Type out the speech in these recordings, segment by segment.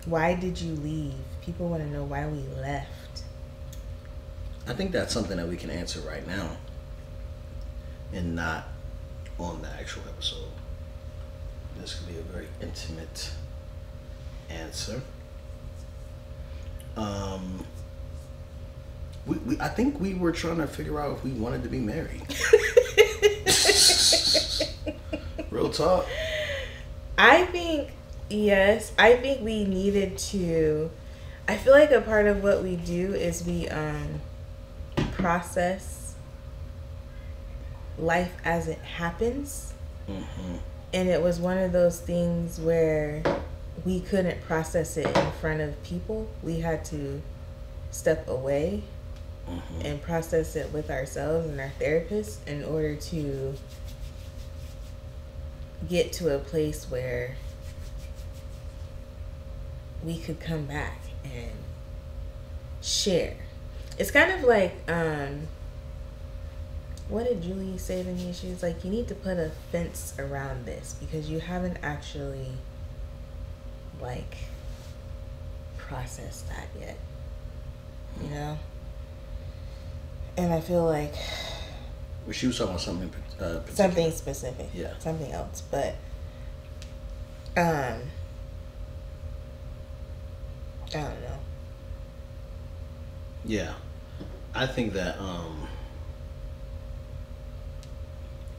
Why did you leave? People want to know why we left. I think that's something that we can answer right now and not on the actual episode. This could be a very intimate answer. I think we were trying to figure out if we wanted to be married. Real talk. I think, yes. I think we needed to. I feel like a part of what we do is we process life as it happens. Mm-hmm. And it was one of those things where we couldn't process it in front of people. We had to step away and process it with ourselves and our therapist in order to get to a place where we could come back and share. It's kind of like, what did Julie say to me? She was like, you need to put a fence around this because you haven't actually, like, processed that yet. You know? And I feel like... Well, she was talking about something particular. Something specific. Yeah. Something else. But, I don't know. Yeah. I think that,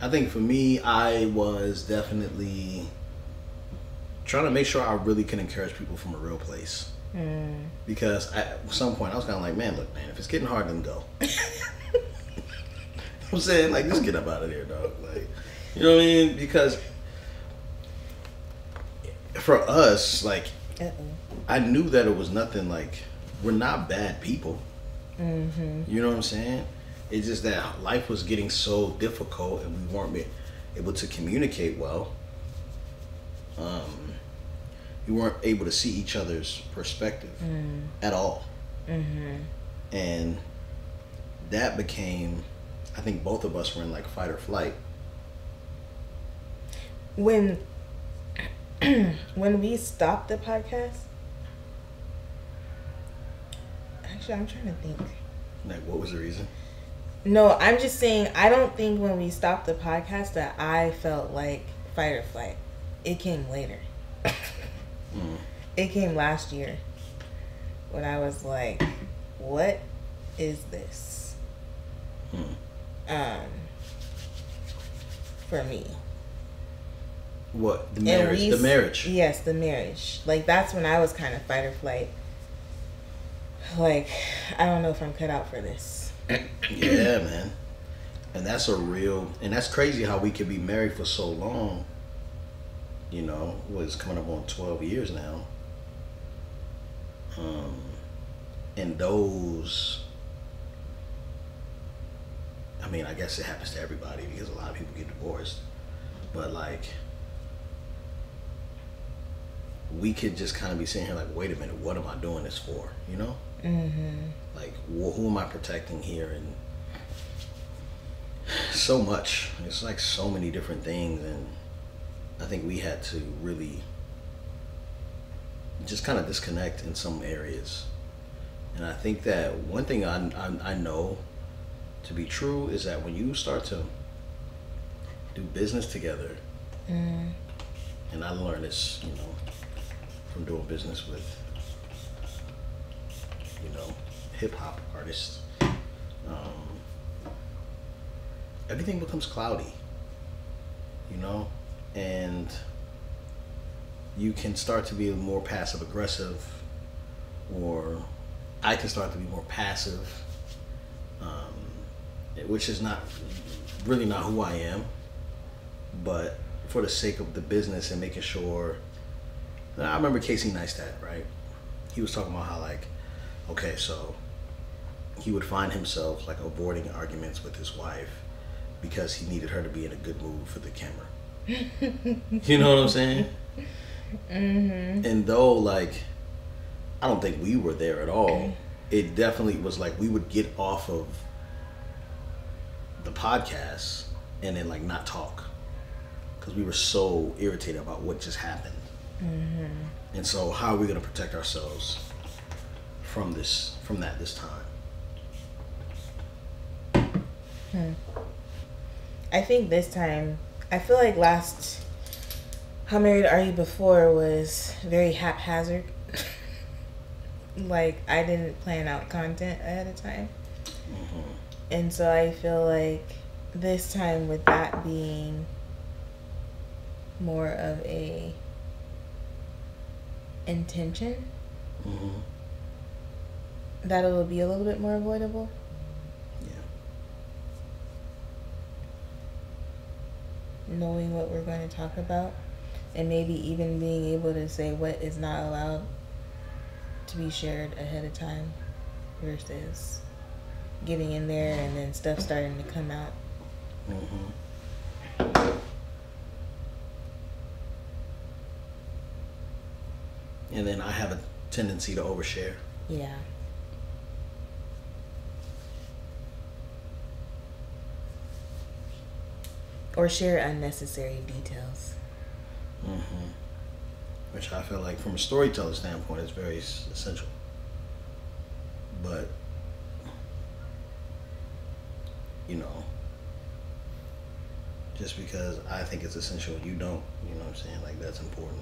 I think for me, I was definitely trying to make sure I really can encourage people from a real place. Because at some point I was kind of like, man, look, man, if it's getting hard, then go. I'm saying, like, just get up out of there, dog. Like, you know what I mean? Because for us, like, I knew that it was nothing like, we're not bad people. You know what I'm saying? It's just that life was getting so difficult and we weren't able to communicate well. We weren't able to see each other's perspective at all. And that became, I think both of us were in like fight or flight. When we stopped the podcast, actually, I'm trying to think. Like, what was the reason? No, I'm just saying, I don't think when we stopped the podcast that I felt like fight or flight. It came later. It came last year when I was like, what is this? For me. What? The marriage? The marriage? Yes, the marriage. Like, that's when I was kind of fight or flight. Like, I don't know if I'm cut out for this. Yeah, man. And that's and that's crazy how we could be married for so long. You know, it's coming up on 12 years now. And those, I mean, I guess it happens to everybody because a lot of people get divorced. But, like, we could just kind of be sitting here like, wait a minute, what am I doing this for? You know? Like, who am I protecting here? And so much. It's like so many different things. And I think we had to really just kind of disconnect in some areas. And I think that one thing I know to be true is that when you start to do business together, and I learned this, you know, from doing business with, you know, hip-hop artists, everything becomes cloudy, you know, and you can start to be more passive-aggressive, or I can start to be more passive, which is not really not who I am, but for the sake of the business and making sure. I remember Casey Neistat, right? He was talking about how, like, okay, so he would find himself like avoiding arguments with his wife because he needed her to be in a good mood for the camera. You know what I'm saying? And though, like, I don't think we were there at all, it definitely was like we would get off of the podcast and then, like, not talk because we were so irritated about what just happened. And so, how are we going to protect ourselves from this time? I think this time, I feel like last How Married Are You Before was very haphazard. Like, I didn't plan out content ahead of time. Mm-hmm. And so I feel like this time, with that being more of a intention, Mm-hmm. that it'll be a little bit more avoidable. Yeah. Knowing what we're going to talk about, and maybe even being able to say what is not allowed to be shared ahead of time versus getting in there and then stuff starting to come out. Mm-hmm. And then I have a tendency to overshare. Yeah. Or share unnecessary details. Mm-hmm. Which I feel like, from a storyteller standpoint, is very essential. But, you know, just because I think it's essential, you don't. You know what I'm saying? Like, that's important.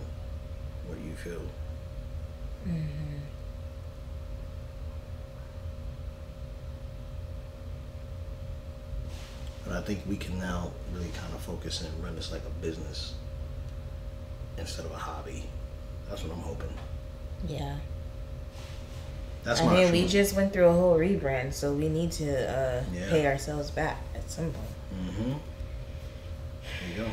What you feel. Mm-hmm. But I think we can now really kind of focus and run this like a business instead of a hobby. That's what I'm hoping. Yeah. That's I my mean, we truth. just went through a whole rebrand, so we need to pay ourselves back at some point. Mm-hmm. There you go.